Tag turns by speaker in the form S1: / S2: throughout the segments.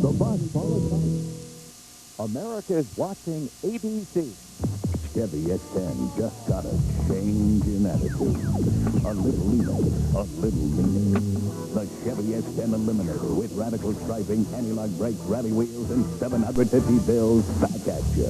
S1: The bus followed by America's watching ABC. Chevy X10 just got a change in attitude. A little leaner, a little meaner. The Chevy X10 Eliminator with radical striping, anti-lock brakes, rally wheels, and 750 bills back at you.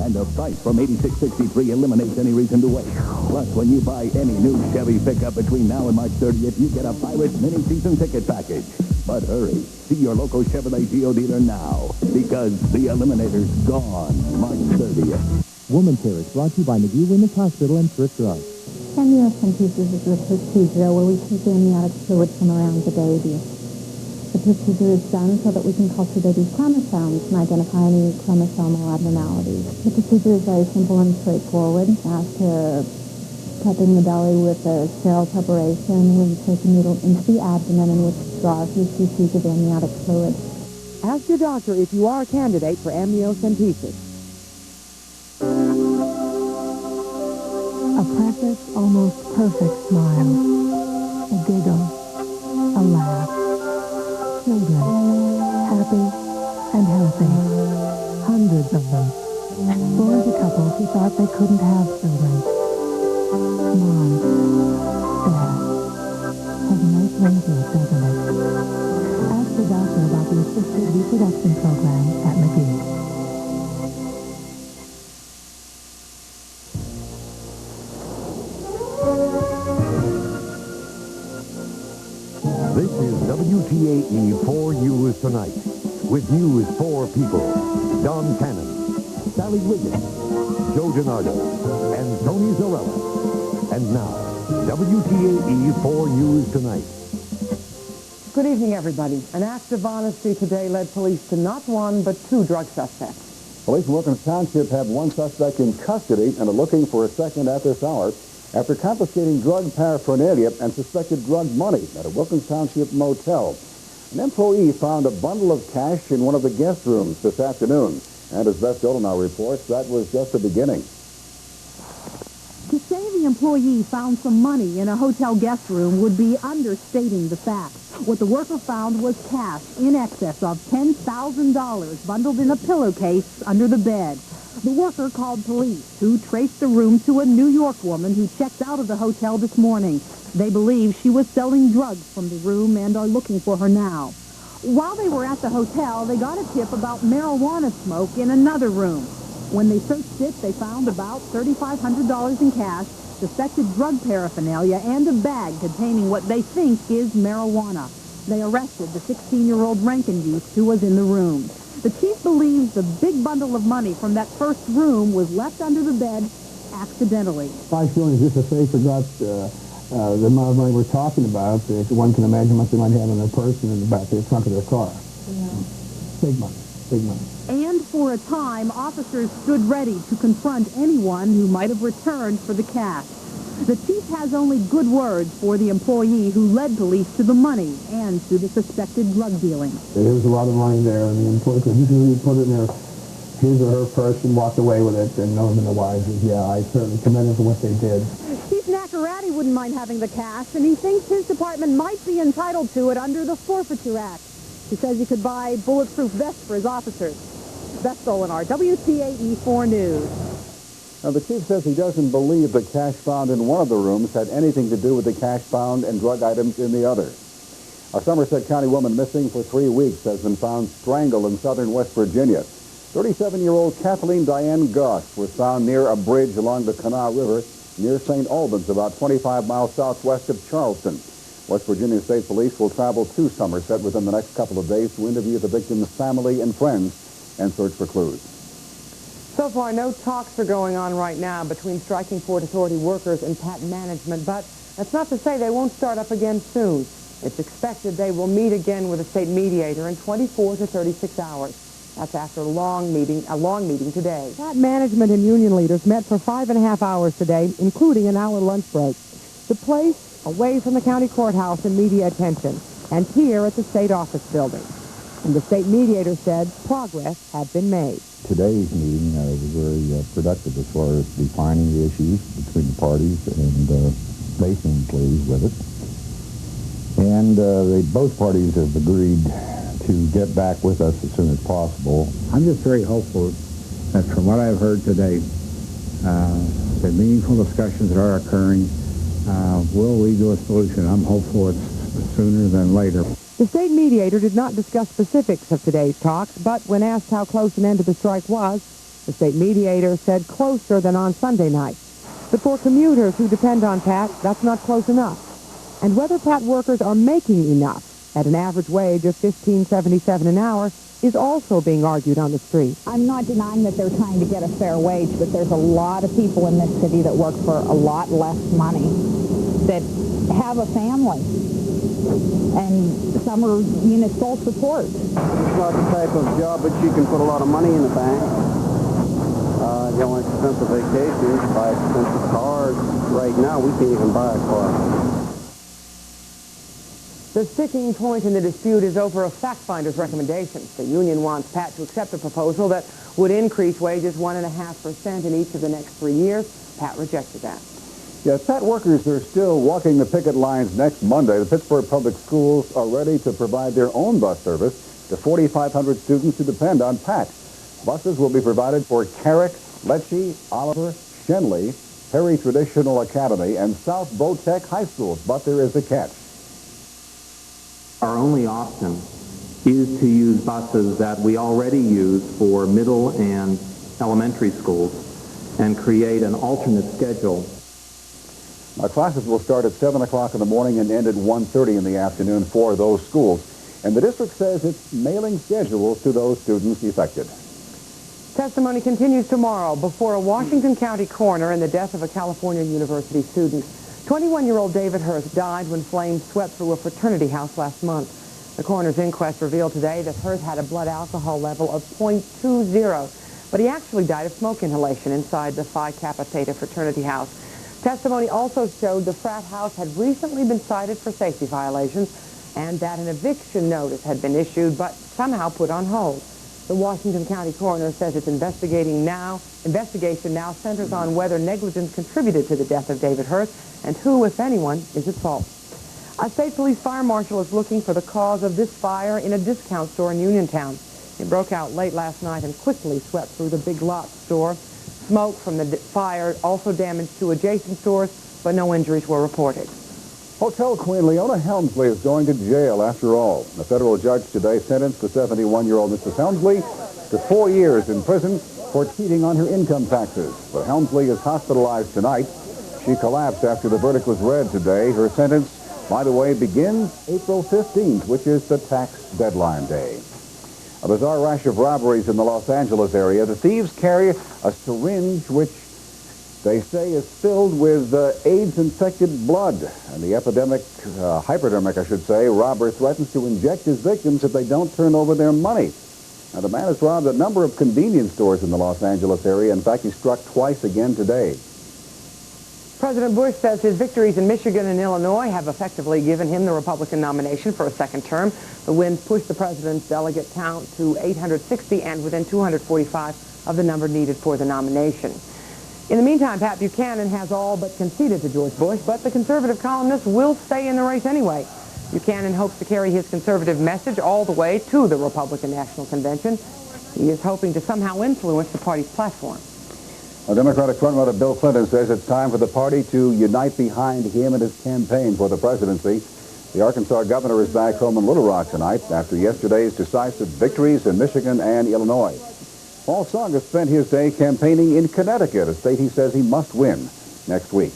S1: And a price from $86.63 eliminates any reason to wait. Plus, when you buy any new Chevy pickup between now and March 30th, you get a Pirates mini-season ticket package. But hurry, see your local Chevrolet Geo dealer now, because the Eliminator's gone March 30th.
S2: Woman Care is brought to you by McGee Women's Hospital and Thrift Drug.
S3: Amniocentesis is the procedure where we take the amniotic fluid from around the baby. The procedure is done so that we can culture baby's chromosomes and identify any chromosomal abnormalities. The procedure is very simple and straightforward. After prepping the belly with a sterile preparation, we insert the needle into the abdomen and withdraw a few cc's of amniotic fluid.
S4: Ask your doctor if you are a candidate for amniocentesis.
S3: A precious, almost perfect smile. A giggle. A laugh. Children. Happy and healthy. Hundreds of them. Born to couples who thought they couldn't have children. Mom. Dad. Has a nice ring to it, doesn't it? Ask the doctor about the assisted reproduction program at McGee.
S5: This is WTAE 4 News Tonight, with news for people. Don Cannon, Sally Wiggins, Joe DiNardo, and Tony Zarella. And now, WTAE 4 News Tonight.
S4: Good evening, everybody. An act of honesty today led police to not one, but two drug suspects.
S6: Police in Wilkins Township have one suspect in custody and are looking for a second at this hour after confiscating drug paraphernalia and suspected drug money at a Wilkins Township motel. An employee found a bundle of cash in one of the guest rooms this afternoon. And as Beth Dolan now reports, that was just the beginning.
S7: To say the employee found some money in a hotel guest room would be understating the facts. What the worker found was cash in excess of $10,000 bundled in a pillowcase under the bed. The worker called police, who traced the room to a New York woman who checked out of the hotel this morning. They believe she was selling drugs from the room and are looking for her now. While they were at the hotel, they got a tip about marijuana smoke in another room. When they searched it, they found about $3,500 in cash, suspected drug paraphernalia, and a bag containing what they think is marijuana. They arrested the 16-year-old Rankin youth who was in the room. The chief believes the big bundle of money from that first room was left under the bed accidentally.
S8: My feeling is just if they forgot the amount of money we're talking about, one can imagine what they might have in their purse and in the back of the trunk of their car. Yeah. Big money, big money.
S7: And for a time, officers stood ready to confront anyone who might have returned for the cash. The chief has only good words for the employee who led police to the money and to the suspected drug dealing.
S8: There was a lot of money there, and the employee could usually put it in his or her purse and walked away with it, and no one in the wise is, yeah, I certainly commend them for what they did.
S7: Chief Nacarati wouldn't mind having the cash, and he thinks his department might be entitled to it under the Forfeiture Act. He says he could buy bulletproof vests for his officers. Beth Solinar, WTAE 4 News.
S6: Now, the chief says he doesn't believe the cash found in one of the rooms had anything to do with the cash found and drug items in the other. A Somerset County woman missing for 3 weeks has been found strangled in southern West Virginia. 37-year-old Kathleen Diane Goss was found near a bridge along the Kanawha River near St. Albans, about 25 miles southwest of Charleston. West Virginia State Police will travel to Somerset within the next couple of days to interview the victim's family and friends and search for clues.
S4: So far, no talks are going on right now between striking Port Authority workers and patent management, but that's not to say they won't start up again soon. It's expected they will meet again with a state mediator in 24 to 36 hours. That's after a long meeting today. Patent management and union leaders met for 5.5 hours today, including an hour lunch break. The place away from the county courthouse and media attention, and here at the state office building. And the state mediator said progress had been made.
S9: Today's meeting was very productive as far as defining the issues between the parties and they seem pleased with it. And both parties have agreed to get back with us as soon as possible.
S2: I'm just very hopeful that from what I've heard today, the meaningful discussions that are occurring will lead to a solution. I'm hopeful it's sooner than later.
S4: The state mediator did not discuss specifics of today's talks, but when asked how close an end to the strike was, the state mediator said closer than on Sunday night. But for commuters who depend on Pat, that's not close enough. And whether Pat workers are making enough at an average wage of $15.77 an hour is also being argued on the street.
S7: I'm not denying that they're trying to get a fair wage, but there's a lot of people in this city that work for a lot less money that have a family. And some are, sole support.
S10: It's not the type of job that you can put a lot of money in the bank. You want expensive vacations, buy expensive cars. Right now, we can't even buy a car.
S4: The sticking point in the dispute is over a fact-finder's recommendations. The union wants Pat to accept a proposal that would increase wages 1.5% in each of the next 3 years. Pat rejected that.
S6: Yes, Pat workers are still walking the picket lines next Monday. The Pittsburgh Public Schools are ready to provide their own bus service to 4,500 students who depend on Pat. Buses will be provided for Carrick, Lecce, Oliver, Shenley, Perry Traditional Academy, and South Botech High Schools. But there is a catch.
S11: Our only option is to use buses that we already use for middle and elementary schools and create an alternate schedule.
S6: Now, classes will start at 7 o'clock in the morning and end at 1:30 in the afternoon for those schools. And the district says it's mailing schedules to those students affected.
S4: Testimony continues tomorrow before a Washington County coroner in the death of a California University student. 21-year-old David Hurst died when flames swept through a fraternity house last month. The coroner's inquest revealed today that Hurst had a blood alcohol level of .20, but he actually died of smoke inhalation inside the Phi Kappa Theta fraternity house. Testimony also showed the frat house had recently been cited for safety violations and that an eviction notice had been issued but somehow put on hold. The Washington County coroner says its investigation now centers on whether negligence contributed to the death of David Hurst and who, if anyone, is at fault. A state police fire marshal is looking for the cause of this fire in a discount store in Uniontown. It broke out late last night and quickly swept through the Big Lots store. Smoke from the fire also damaged two adjacent stores, but no injuries were reported.
S6: Hotel Queen Leona Helmsley is going to jail after all. A federal judge today sentenced the 71-year-old Mrs. Helmsley to 4 years in prison for cheating on her income taxes. But Helmsley is hospitalized tonight. She collapsed after the verdict was read today. Her sentence, by the way, begins April 15th, which is the tax deadline day. A bizarre rash of robberies in the Los Angeles area. The thieves carry a syringe which they say is filled with AIDS-infected blood. And the hypodermic, I should say, robber threatens to inject his victims if they don't turn over their money. Now, the man has robbed a number of convenience stores in the Los Angeles area. In fact, he struck twice again today.
S4: President Bush says his victories in Michigan and Illinois have effectively given him the Republican nomination for a second term. The wins pushed the president's delegate count to 860 and within 245 of the number needed for the nomination. In the meantime, Pat Buchanan has all but conceded to George Bush, but the conservative columnist will stay in the race anyway. Buchanan hopes to carry his conservative message all the way to the Republican National Convention. He is hoping to somehow influence the party's platform.
S6: Democratic frontrunner Bill Clinton says it's time for the party to unite behind him and his campaign for the presidency. The Arkansas governor is back home in Little Rock tonight after yesterday's decisive victories in Michigan and Illinois. Paul Sung has spent his day campaigning in Connecticut, a state he says he must win next week.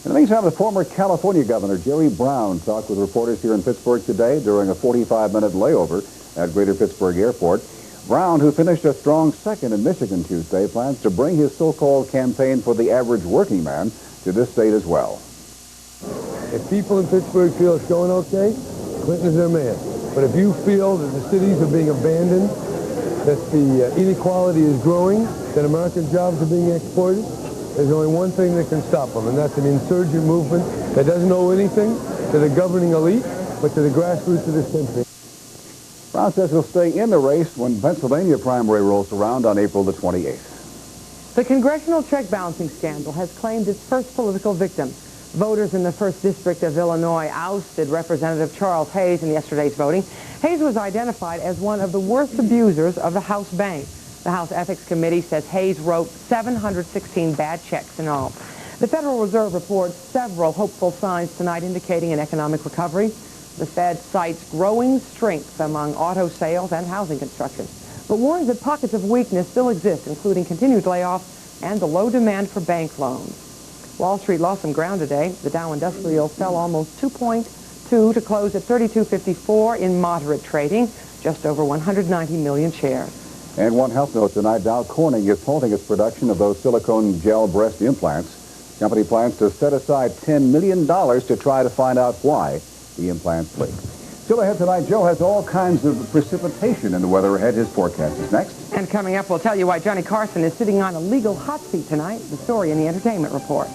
S6: In the meantime, the former California governor, Jerry Brown, talked with reporters here in Pittsburgh today during a 45-minute layover at Greater Pittsburgh Airport. Brown, who finished a strong second in Michigan Tuesday, plans to bring his so-called campaign for the average working man to this state as well.
S12: If people in Pittsburgh feel it's going okay, Clinton's their man. But if you feel that the cities are being abandoned, that the inequality is growing, that American jobs are being exploited, there's only one thing that can stop them, and that's an insurgent movement that doesn't owe anything to the governing elite, but to the grassroots of this country.
S6: Brown says he'll stay in the race when Pennsylvania primary rolls around on April the 28th.
S4: The congressional check bouncing scandal has claimed its first political victim. Voters in the 1st District of Illinois ousted Representative Charles Hayes in yesterday's voting. Hayes was identified as one of the worst abusers of the House bank. The House Ethics Committee says Hayes wrote 716 bad checks in all. The Federal Reserve reports several hopeful signs tonight indicating an economic recovery. The Fed cites growing strength among auto sales and housing construction, but warns that pockets of weakness still exist, including continued layoffs and the low demand for bank loans. Wall Street lost some ground today. The Dow Industrial fell almost 2.2 to close at 32.54 in moderate trading, just over 190 million shares.
S6: And one health note tonight, Dow Corning is halting its production of those silicone gel breast implants. The company plans to set aside $10 million to try to find out why the implants leak. Still ahead tonight, Joe has all kinds of precipitation in the weather ahead. His forecast is next.
S4: And coming up, we'll tell you why Johnny Carson is sitting on a legal hot seat tonight. The story in the entertainment report.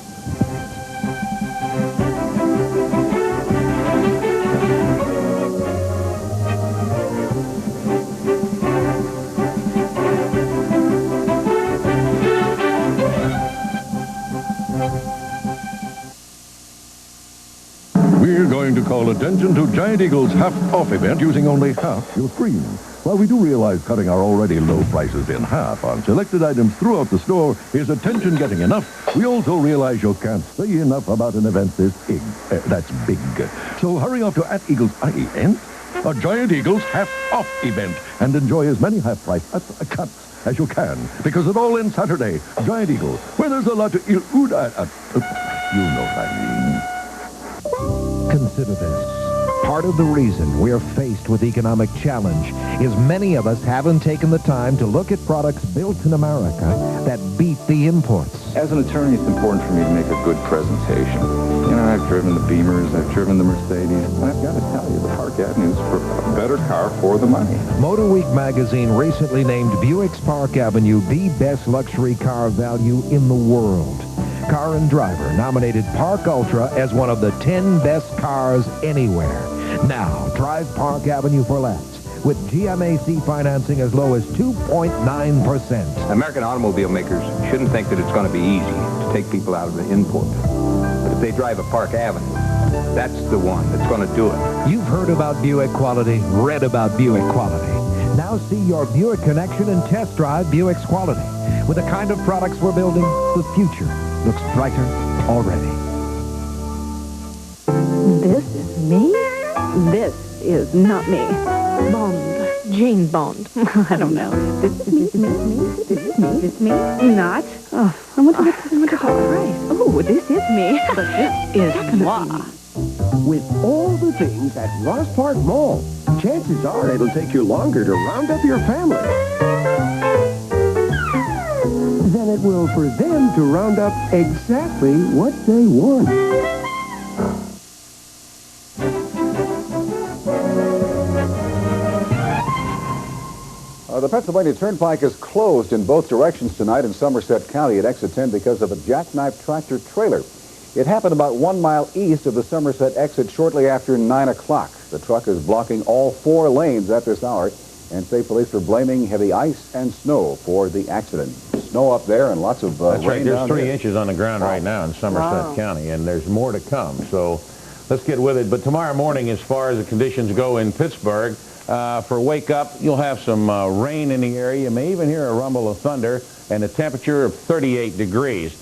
S13: We're going to call attention to Giant Eagle's half-off event using only half your screen. While we do realize cutting our already low prices in half on selected items throughout the store is attention-getting enough, we also realize you can't say enough about an event this big. That's big. So hurry off to @Eagles IEN, a Giant Eagle's half-off event, and enjoy as many half-price cuts as you can, because it all ends Saturday. Giant Eagle, where there's a lot to you know what I mean.
S14: Consider this. Part of the reason we're faced with economic challenge is many of us haven't taken the time to look at products built in America that beat the imports.
S9: As an attorney, it's important for me to make a good presentation. You know, I've driven the Beamers, I've driven the Mercedes, and I've got to tell you, the Park Avenue is a better car for the money.
S14: Motor Week magazine recently named Buick's Park Avenue the best luxury car value in the world. Car and Driver nominated Park Ultra as one of the 10 best cars anywhere. Now, drive Park Avenue for less with GMAC financing as low as 2.9%.
S15: American automobile makers shouldn't think that it's going to be easy to take people out of the import. But if they drive a Park Avenue, that's the one that's going to do it.
S14: You've heard about Buick quality, read about Buick quality. Now see your Buick connection and test drive Buick's quality. With the kind of products we're building, the future looks brighter already.
S16: This is me? This is not me. Bond. Jane Bond. I don't know. This is me. This is me. This is me. Not. Oh, I want to Christ. Oh, this is me. But this is moi.
S17: With all the things at Ross Park Mall, chances are it'll take you longer to round up your family than it will for them to round up exactly what they want.
S6: The Pennsylvania Turnpike is closed in both directions tonight in Somerset County at exit 10 because of a jackknife tractor trailer. It happened about 1 mile east of the Somerset exit shortly after 9 o'clock. The truck is blocking all 4 lanes at this hour, and state police are blaming heavy ice and snow for the accident. Snow up there and lots of
S18: That's
S6: rain
S18: right. There's
S6: down
S18: 3
S6: there.
S18: inches on the ground right now in Somerset County, and there's more to come. So let's get with it. But tomorrow morning, as far as the conditions go in Pittsburgh, for wake up, you'll have some rain in the area. You may even hear a rumble of thunder, and a temperature of 38 degrees.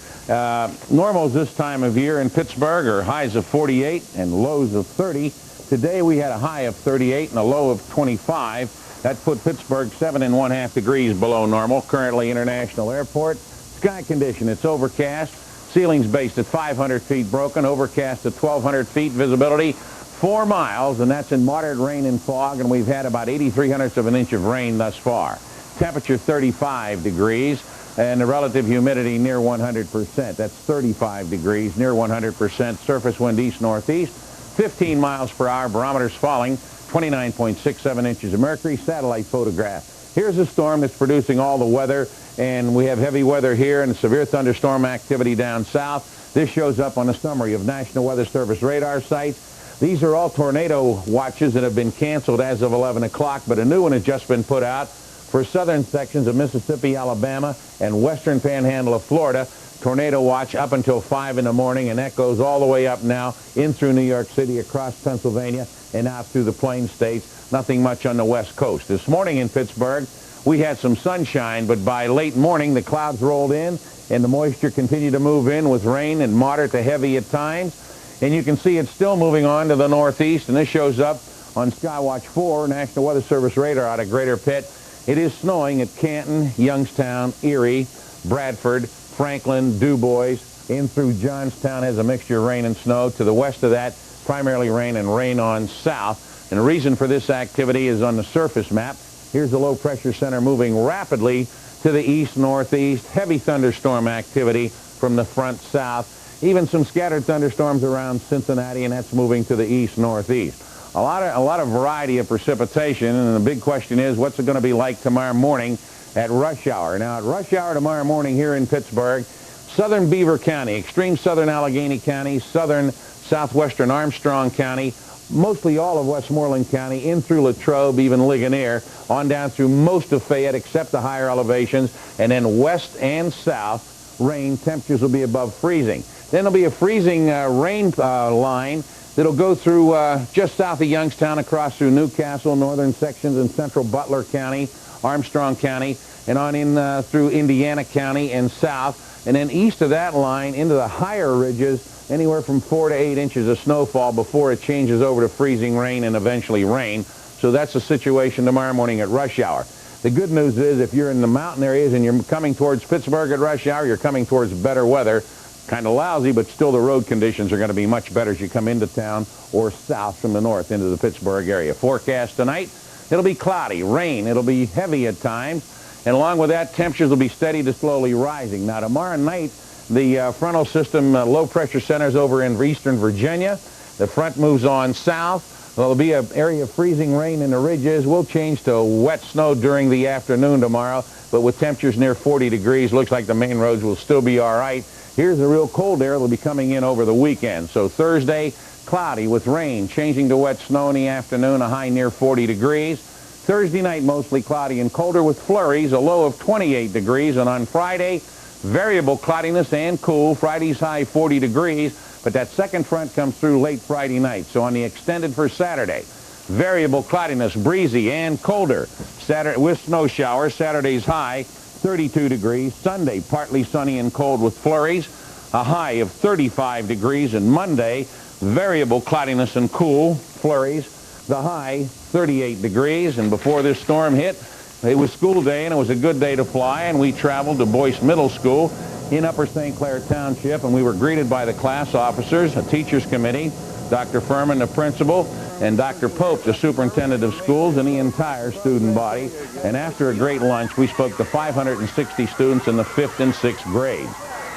S18: Normals this time of year in Pittsburgh are highs of 48 and lows of 30. Today we had a high of 38 and a low of 25. That put Pittsburgh 7½ degrees below normal. Currently International Airport. Sky condition, it's overcast. Ceilings based at 500 feet broken. Overcast at 1,200 feet. Visibility 4 miles, and that's in moderate rain and fog, and we've had about 83/100ths of an inch of rain thus far. Temperature 35 degrees, and the relative humidity near 100%. That's 35 degrees, near 100%. Surface wind east-northeast, 15 miles per hour. Barometers falling, 29.67 inches of mercury. Satellite photograph. Here's a storm that's producing all the weather, and we have heavy weather here and severe thunderstorm activity down south. This shows up on a summary of National Weather Service radar sites. These are all tornado watches that have been canceled as of 11 o'clock, but a new one has just been put out for southern sections of Mississippi, Alabama, and western panhandle of Florida. tornado watch up until 5 in the morning, and that goes all the way up now in through New York City, across Pennsylvania, and out through the Plain States. Nothing much on the West Coast. This morning in Pittsburgh, we had some sunshine, but by late morning, the clouds rolled in, and the moisture continued to move in with rain and moderate to heavy at times. And you can see it's still moving on to the northeast, and this shows up on Skywatch 4, National Weather Service radar out of Greater Pitt. It is snowing at Canton, Youngstown, Erie, Bradford, Franklin, Du Bois, in through Johnstown has a mixture of rain and snow. To the west of that, primarily rain and rain on south. And the reason for this activity is on the surface map. Here's the low pressure center moving rapidly to the east-northeast. Heavy thunderstorm activity from the front south. Even some scattered thunderstorms around Cincinnati, and that's moving to the east-northeast. A lot of variety of precipitation, and the big question is, what's it going to be like tomorrow morning at rush hour? Now, at rush hour tomorrow morning here in Pittsburgh, southern Beaver County, extreme southern Allegheny County, southern southwestern Armstrong County, mostly all of Westmoreland County, in through Latrobe, even Ligonier, on down through most of Fayette except the higher elevations, and then west and south, rain. Temperatures will be above freezing. Then there'll be a freezing rain line that'll go through just south of Youngstown, across through Newcastle, northern sections in central Butler County, Armstrong County, and on in through Indiana County and south, and then east of that line into the higher ridges, anywhere from 4 to 8 inches of snowfall before it changes over to freezing rain and eventually rain. So that's the situation tomorrow morning at rush hour. The good news is if you're in the mountain areas and you're coming towards Pittsburgh at rush hour, you're coming towards better weather. Kind of lousy, but still the road conditions are going to be much better as you come into town or south from the north into the Pittsburgh area. Forecast tonight, it'll be cloudy, rain, it'll be heavy at times, and along with that, temperatures will be steady to slowly rising. Now, tomorrow night, the frontal system low pressure centers over in eastern Virginia. The front moves on south. There'll be an area of freezing rain in the ridges. We'll change to wet snow during the afternoon tomorrow, but with temperatures near 40 degrees, looks like the main roads will still be all right. Here's the real cold air that'll be coming in over the weekend. So Thursday, cloudy with rain, changing to wet snow in the afternoon, a high near 40 degrees. Thursday night, mostly cloudy and colder with flurries, a low of 28 degrees. And on Friday, variable cloudiness and cool. Friday's high 40 degrees, but that second front comes through late Friday night. So on the extended for Saturday, variable cloudiness, breezy and colder. Saturday with snow showers, Saturday's high 32 degrees. Sunday, partly sunny and cold with flurries, a high of 35 degrees. And Monday, variable cloudiness and cool, flurries, the high 38 degrees. And before this storm hit, it was school day, and it was a good day to fly, and we traveled to Boyce Middle School in Upper St. Clair Township, and we were greeted by the class officers, a teachers committee, Dr. Furman, the principal, and Dr. Pope, the superintendent of schools, and the entire student body. And after a great lunch, we spoke to 560 students in the 5th and 6th grades.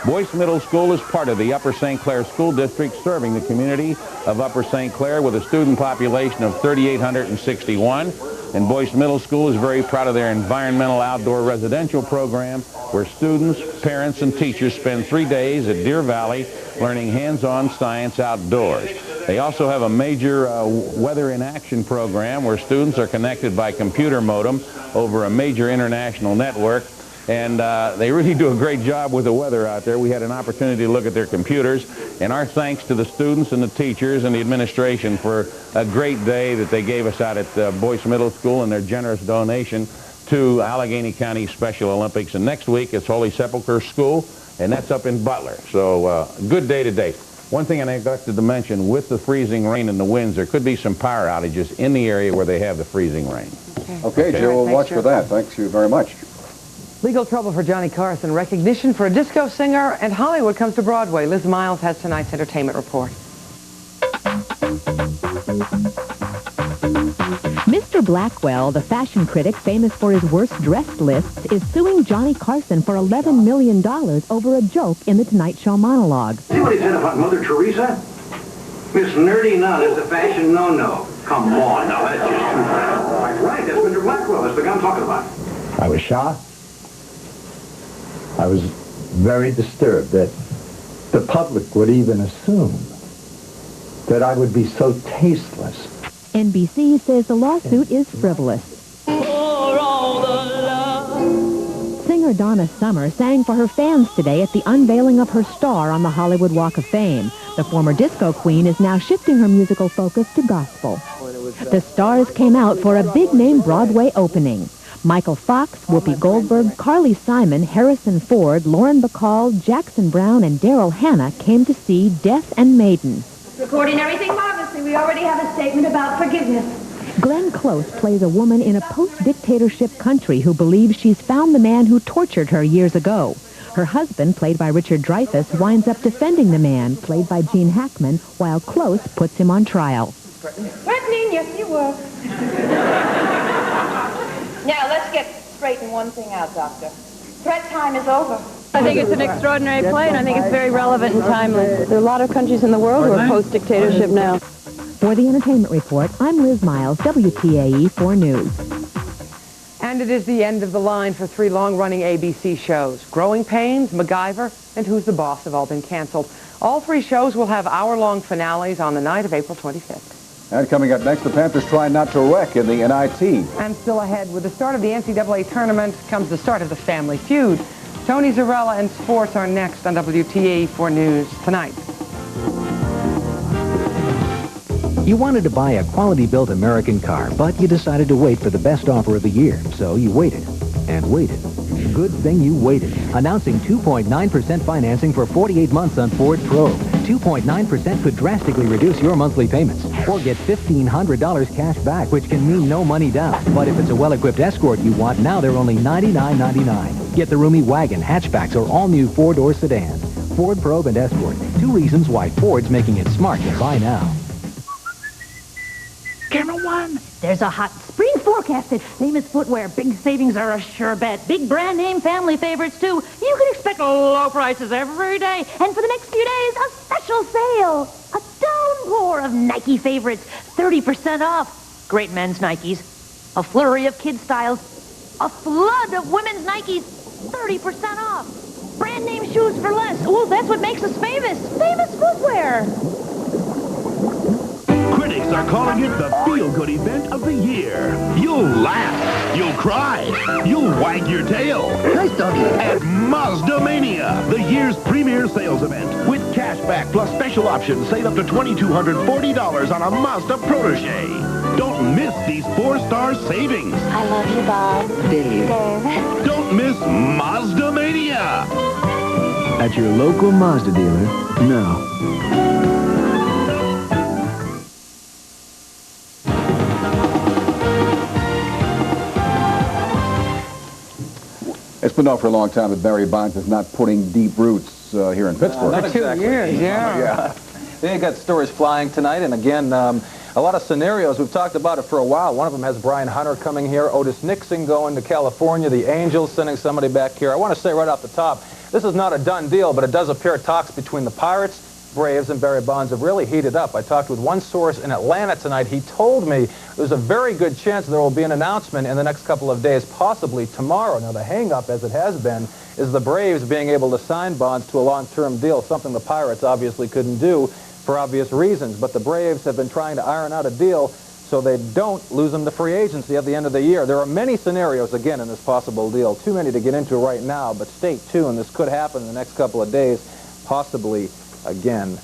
S18: Boyce Middle School is part of the Upper St. Clair School District, serving the community of Upper St. Clair with a student population of 3,861. And Boyce Middle School is very proud of their environmental outdoor residential program, where students, parents, and teachers spend 3 days at Deer Valley learning hands-on science outdoors. They also have a major weather in action program where students are connected by computer modem over a major international network. And they really do a great job with the weather out there. We had an opportunity to look at their computers, and our thanks to the students and the teachers and the administration for a great day that they gave us out at Boyce Middle School and their generous donation to Allegheny County Special Olympics. And next week it's Holy Sepulchre School, and that's up in Butler. So good day today. One thing I neglected to mention, with the freezing rain and the winds, there could be some power outages in the area where they have the freezing rain.
S6: Okay, Joe, we'll watch for that. Thanks you very much.
S4: Legal trouble for Johnny Carson, recognition for a disco singer, and Hollywood comes to Broadway. Liz Miles has tonight's entertainment report.
S19: Mr. Blackwell, the fashion critic famous for his worst-dressed lists, is suing Johnny Carson for $11 million over a joke in the Tonight Show monologue.
S20: See what he said about Mother Teresa? Miss Nerdy Nun is a fashion no-no. Come on, now, that's just too bad. Right, that's Mr. Blackwell. That's the guy I'm talking about.
S21: I was shocked. I was very disturbed that the public would even assume that I would be so tasteless.
S19: NBC says the lawsuit is frivolous. Singer Singer Donna Summer sang for her fans today at the unveiling of her star on the Hollywood Walk of Fame. The former disco queen is now shifting her musical focus to gospel. The stars came out for a big-name Broadway opening. Michael Fox, Whoopi Goldberg, Carly Simon, Harrison Ford, Lauren Bacall, Jackson Brown, and Daryl Hannah came to see Deaf and Maiden.
S1: Recording everything marvelously. We already have a statement about forgiveness.
S19: Glenn Close plays a woman in a post-dictatorship country who believes she's found the man who tortured her years ago. Her husband, played by Richard Dreyfuss, winds up defending the man, played by Gene Hackman, while Close puts him on trial.
S1: Threatening? Yes, you were. Now, let's get straight in one thing out, Doctor. Threat time is over.
S22: I think it's an extraordinary play, and I think it's very relevant and timely. There are a lot of countries in the world who are post-dictatorship now.
S19: For the Entertainment Report, I'm Liz Miles, WTAE 4 News.
S4: And it is the end of the line for 3 long-running ABC shows. Growing Pains, MacGyver, and Who's the Boss have all been canceled. All 3 shows will have hour-long finales on the night of April 25th.
S6: And coming up next, the Panthers try not to wreck in the NIT.
S4: And still ahead, with the start of the NCAA tournament comes the start of the Family Feud. Tony Zarella and sports are next on WTAE 4 News tonight.
S23: You wanted to buy a quality-built American car, but you decided to wait for the best offer of the year. So you waited and waited. Good thing you waited. Announcing 2.9% financing for 48 months on Ford Probe. 2.9% could drastically reduce your monthly payments. Or get $1,500 cash back, which can mean no money down. But if it's a well-equipped Escort you want, now they're only $99.99. Get the roomy wagon, hatchbacks, or all-new 4-door sedans. Ford Probe and Escort. 2 reasons why Ford's making it smart to buy now.
S24: Camera 1, there's a hot spring forecast at Famous Footwear. Big savings are a sure bet. Big brand name family favorites, too. You can expect low prices every day. And for the next few days, a special sale. A downpour of Nike favorites. 30% off. Great men's Nikes. A flurry of kids' styles. A flood of women's Nikes. 30% off. Brand name shoes for less. Oh, that's what makes us famous. Famous Footwear.
S25: Critics are calling it the feel-good event of the year. You'll laugh, you'll cry, you'll wag your tail. Nice doggy. At Mazda-Mania, the year's premier sales event. With cashback plus special options, save up to $2,240 on a Mazda Protege. Don't miss these 4-star savings.
S1: I love you, Bob.
S25: Dave. Don't miss Mazda-Mania.
S26: At your local Mazda dealer now.
S6: It's been known for a long time that Barry Bonds is not putting deep roots here in Pittsburgh.
S27: Not exactly.
S4: 2 years, yeah.
S27: They got stories flying tonight, and again, a lot of scenarios. We've talked about it for a while. One of them has Brian Hunter coming here, Otis Nixon going to California, the Angels sending somebody back here. I want to say right off the top, this is not a done deal, but it does appear talks between the Pirates, Braves, and Barry Bonds have really heated up. I talked with one source in Atlanta tonight. He told me there's a very good chance there will be an announcement in the next couple of days, possibly tomorrow. Now, the hang-up, as it has been, is the Braves being able to sign Bonds to a long-term deal, something the Pirates obviously couldn't do for obvious reasons. But the Braves have been trying to iron out a deal so they don't lose him to free agency at the end of the year. There are many scenarios, again, in this possible deal. Too many to get into right now, but stay tuned. This could happen in the next couple of days, possibly again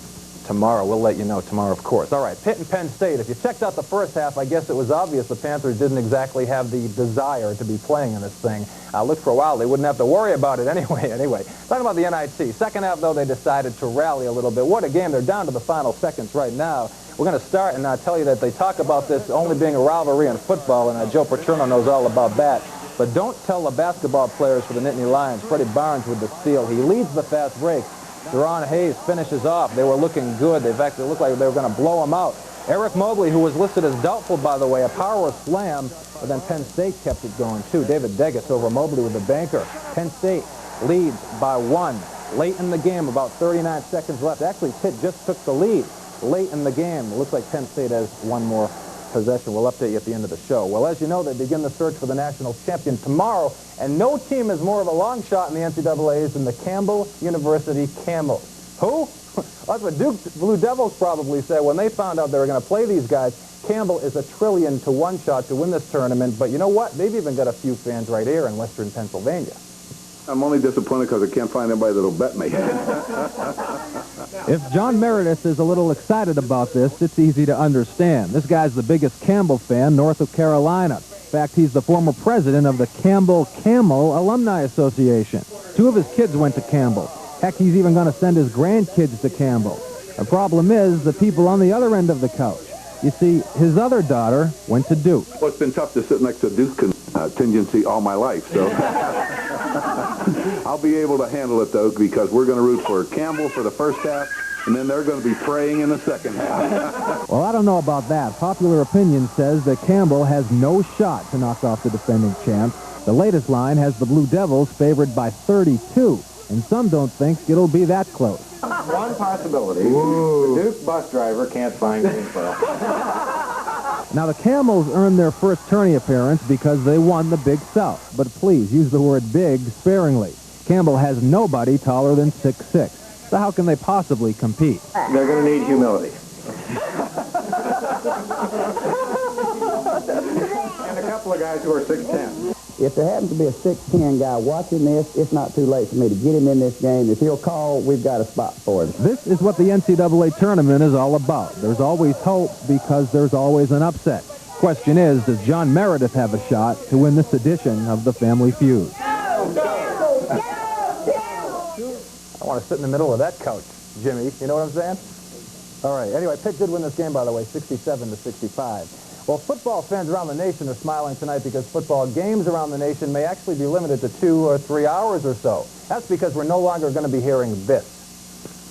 S27: tomorrow. We'll let you know tomorrow, of course. All right, Pitt and Penn State. If you checked out the first half, I guess it was obvious the Panthers didn't exactly have the desire to be playing in this thing. I looked for a while. They wouldn't have to worry about it anyway. Talking about the NIT. Second half, though, they decided to rally a little bit. What a game. They're down to the final seconds right now. We're going to start and tell you that they talk about this only being a rivalry in football, and Joe Paterno knows all about that. But don't tell the basketball players for the Nittany Lions. Freddie Barnes with the steal. He leads the fast break. Deron Hayes finishes off. They were looking good. In fact, it looked like they were going to blow him out. Eric Mobley, who was listed as doubtful, by the way, a power slam, but then Penn State kept it going, too. David Degas over Mobley with the banker. Penn State leads by 1. Late in the game, about 39 seconds left. Actually, Pitt just took the lead late in the game. It looks like Penn State has one more possession. We'll update you at the end of the show. Well, as you know, they begin the search for the national champion tomorrow, and no team is more of a long shot in the NCAAs than the Campbell University Camels. Who? That's what Duke Blue Devils probably said when they found out they were going to play these guys. Campbell is 1,000,000,000 to 1 shot to win this tournament, but you know what? They've even got a few fans right here in western Pennsylvania.
S6: I'm only disappointed because I can't find anybody that'll bet me.
S2: If John Meredith is a little excited about this, it's easy to understand. This guy's the biggest Campbell fan north of Carolina. In fact, he's the former president of the Campbell Camel Alumni Association. 2 of his kids went to Campbell. Heck, he's even going to send his grandkids to Campbell. The problem is the people on the other end of the couch. You see, his other daughter went to Duke.
S6: Well, it's been tough to sit next to Duke contingency all my life, so I'll be able to handle it, though, because we're going to root for Campbell for the first half, and then they're going to be praying in the second half.
S2: Well, I don't know about that. Popular opinion says that Campbell has no shot to knock off the defending champs. The latest line has the Blue Devils favored by 32, and some don't think it'll be that close.
S3: One possibility, the Duke bus driver can't find Greensboro.
S2: Now, the Camels earned their first tourney appearance because they won the Big South. But please, use the word big sparingly. Campbell has nobody taller than 6'6". So how can they possibly compete?
S3: They're going to need humility. And a couple of guys who are 6'10".
S5: If there happens to be a 6'10" guy watching this, it's not too late for me to get him in this game. If he'll call, we've got a spot for him.
S2: This is what the NCAA tournament is all about. There's always hope because there's always an upset. Question is, does John Meredith have a shot to win this edition of the Family Feud?
S27: I want to sit in the middle of that couch, Jimmy. You know what I'm saying? All right. Anyway, Pitt did win this game, by the way, 67-65. Well, football fans around the nation are smiling tonight because football games around the nation may actually be limited to 2 or 3 hours or so. That's because we're no longer going to be hearing this.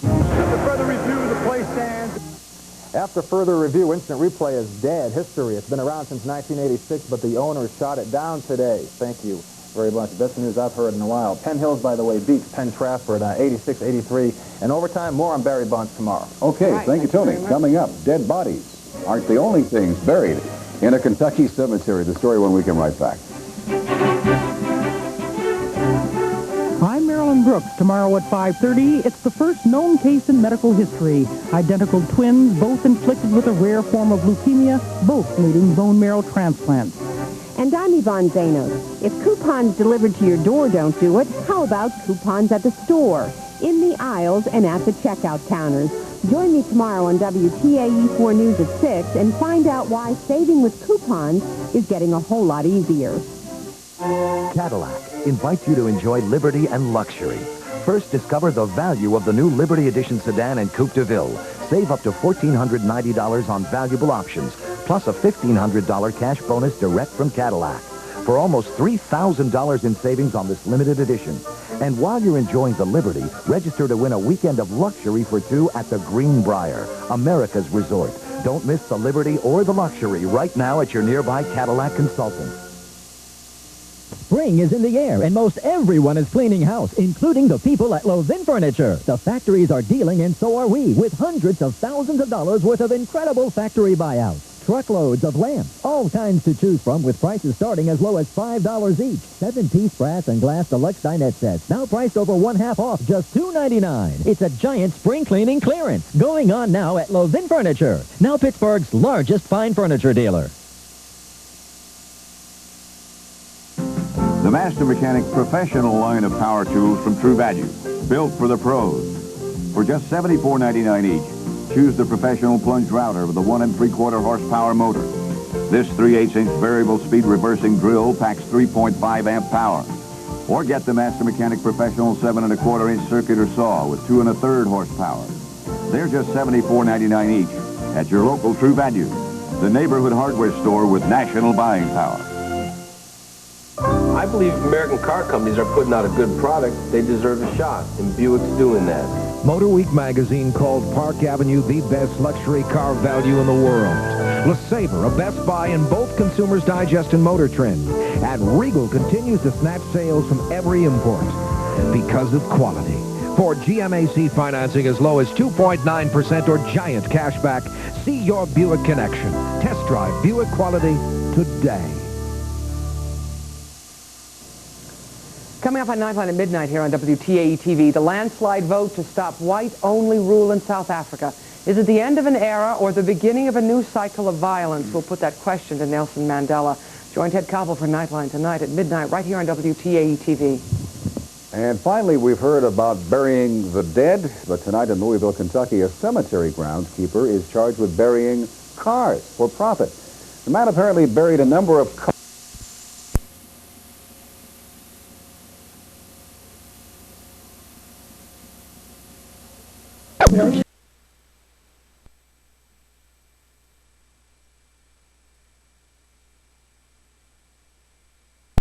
S3: After further review, the play stands.
S2: After further review, instant replay is dead history. It's been around since 1986, but the owner shot it down today. Thank you very much. Best news I've heard in a while. Penn Hills, by the way, beats Penn Trafford 86-83. And overtime, more on Barry Bonds tomorrow.
S6: Okay, thank you, Tony. Coming up, dead bodies aren't the only things buried in a Kentucky cemetery. The story when we come right back.
S7: I'm Marilyn Brooks. Tomorrow at 5:30, it's the first known case in medical history. Identical twins, both inflicted with a rare form of leukemia, both needing bone marrow transplants.
S8: And I'm Yvonne Zanos. If coupons delivered to your door don't do it, how about coupons at the store, in the aisles, and at the checkout counters? Join me tomorrow on WTAE 4 News at 6 and find out why saving with coupons is getting a whole lot easier.
S23: Cadillac invites you to enjoy liberty and luxury. First, discover the value of the new Liberty Edition sedan and Coupe de Ville. Save up to $1,490 on valuable options, plus a $1,500 cash bonus direct from Cadillac. For almost $3,000 in savings on this limited edition. And while you're enjoying the Liberty, register to win a weekend of luxury for 2 at the Greenbrier, America's resort. Don't miss the Liberty or the luxury right now at your nearby Cadillac consultant. Spring is in the air, and most everyone is cleaning house, including the people at Levin Furniture. The factories are dealing, and so are we, with hundreds of thousands of dollars worth of incredible factory buyouts. Truckloads of lamps, all kinds to choose from, with prices starting as low as $5 each. 7-piece brass and glass deluxe dinette sets, now priced over 1/2 off, just $2.99. It's a giant spring cleaning clearance, going on now at Levin Furniture, now Pittsburgh's largest fine furniture dealer.
S10: The Master Mechanic professional line of power tools from True Value, built for the pros. For just $74.99 each, choose the professional plunge router with a 1 3/4 horsepower motor. This 3/8-inch variable speed reversing drill packs 3.5 amp power. Or get the Master Mechanic professional 7 1/4-inch circular saw with 2 1/3 horsepower. They're just $74.99 each at your local True Value, the neighborhood hardware store with national buying power.
S11: I believe American car companies are putting out a good product. They deserve a shot, and Buick's doing that.
S14: Motor Week magazine called Park Avenue the best luxury car value in the world. LeSabre, a Best Buy in both Consumers Digest and Motor Trend. And Regal continues to snatch sales from every import because of quality. For GMAC financing as low as 2.9% or giant cashback, see your Buick connection. Test drive Buick quality today.
S4: Coming up on Nightline at midnight here on WTAE TV, the landslide vote to stop white-only rule in South Africa. Is it the end of an era or the beginning of a new cycle of violence? We'll put that question to Nelson Mandela. Join Ted Koppel for Nightline tonight at midnight right here on WTAE TV.
S6: And finally, we've heard about burying the dead, but tonight in Louisville, Kentucky, a cemetery groundskeeper is charged with burying cars for profit. The man apparently buried a number of cars.